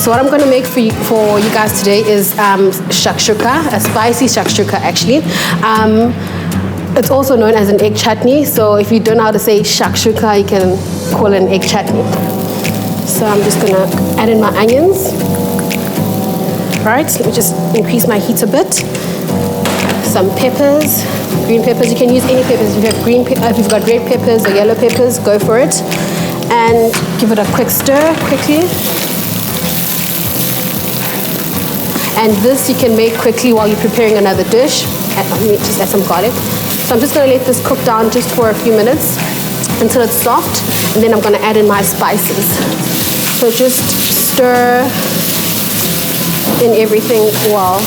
So what I'm going to make for you guys today is shakshuka, a spicy shakshuka actually. It's also known as an egg chutney. So if you don't know how to say shakshuka, you can call it an egg chutney. So I'm just going to add in my onions. Right, let me just increase my heat a bit. Some peppers, green peppers. You can use any peppers. If you have if you've got red peppers or yellow peppers, go for it. And give it a quick stir quickly. And this you can make quickly while you're preparing another dish. Let me just add some garlic. So I'm just going to let this cook down just for a few minutes until it's soft. And then I'm going to add in my spices. So just stir in everything well.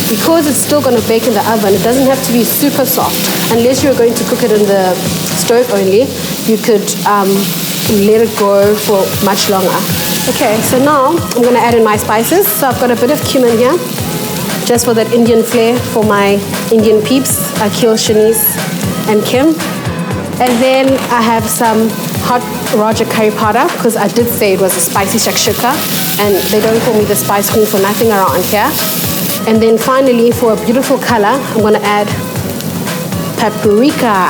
Because it's still going to bake in the oven, it doesn't have to be super soft. Unless you're going to cook it in the stove only, you could let it go for much longer. Okay, so now I'm going to add in my spices. So I've got a bit of cumin here, just for that Indian flair for my Indian peeps, Akhil, Shanice, and Kim. And then I have some hot Raja curry powder, because I did say it was a spicy shakshuka, and they don't call me the spice queen for nothing around here. And then finally, for a beautiful color, I'm going to add paprika,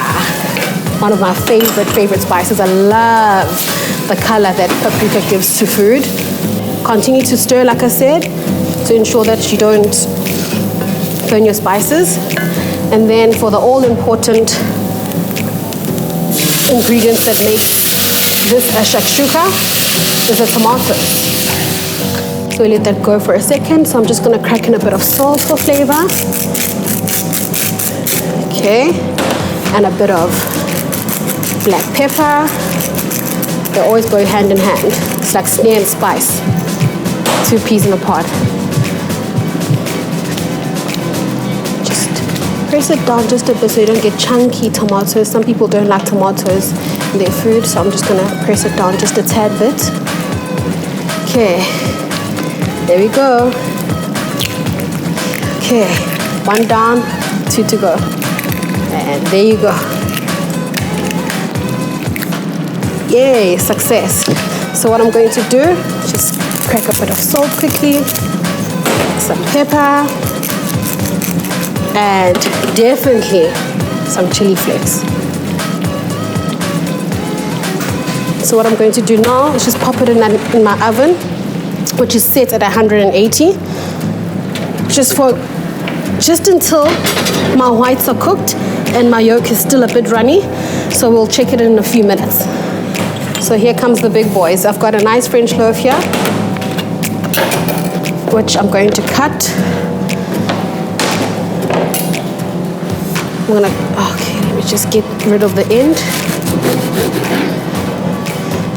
one of my favorite spices. I love the color that paprika gives to food. Continue to stir, like I said, to ensure that you don't burn your spices. And then for the all-important ingredients that make this a shakshuka is the tomatoes. So we let that go for a second. So I'm just going to crack in a bit of salt for flavor. Okay, and a bit of black pepper. They always go hand in hand. It's like snare and spice. 2 peas in a pot. Just press it down just a bit so you don't get chunky tomatoes. Some people don't like tomatoes in their food, so I'm just going to press it down just a tad bit. Okay, there we go. Okay, 1 down, 2 to go. And there you go. Yay, success. So what I'm going to do, just crack a bit of salt quickly, some pepper, and definitely some chili flakes. So what I'm going to do now is just pop it in my oven, which is set at 180, just until my whites are cooked and my yolk is still a bit runny. So we'll check it in a few minutes. So here comes the big boys. I've got a nice French loaf here, which I'm going to cut. Okay, let me just get rid of the end.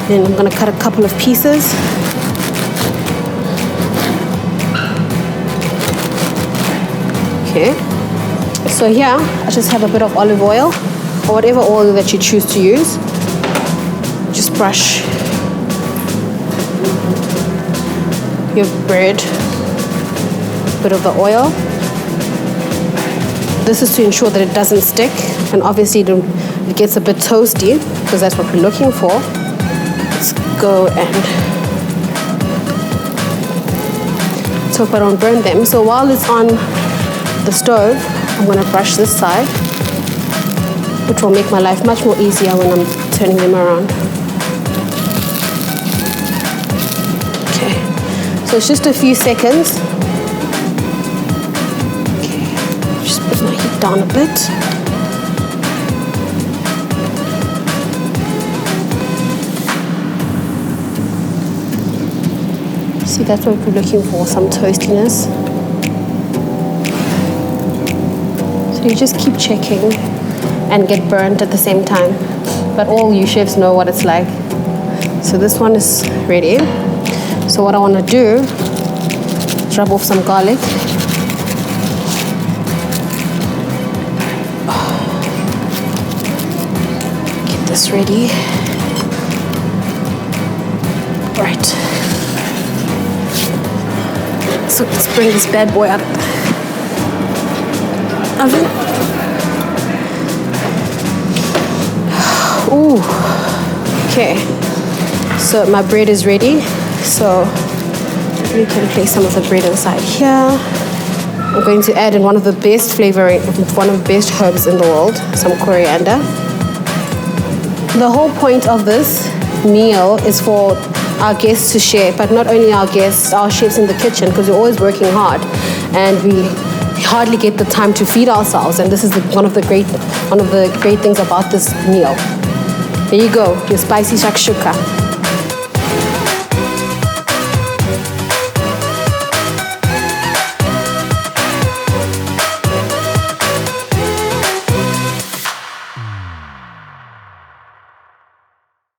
Then I'm gonna cut a couple of pieces. Okay, so here I just have a bit of olive oil, or whatever oil that you choose to use. Just brush your bread, a bit of the oil. This is to ensure that it doesn't stick, and obviously it gets a bit toasty, because that's what we're looking for. Let's go and so hope I don't burn them. So while it's on the stove, I'm going to brush this side, which will make my life much more easier when I'm turning them around. Okay, so it's just a few seconds. Okay, just put my heat down a bit. See, that's what we're looking for, some toastiness. So you just keep checking and get burnt at the same time. But all you chefs know what it's like. So this one is ready. So what I want to do is rub off some garlic. Get this ready. Right. So let's bring this bad boy out of the oven. Ooh, okay. So my bread is ready. So we can place some of the bread inside here. I'm going to add in one of the best herbs in the world, some coriander. The whole point of this meal is for our guests to share, but not only our guests, our chefs in the kitchen, because we're always working hard and we hardly get the time to feed ourselves. And this is one of the great things about this meal. There you go, your spicy shakshuka.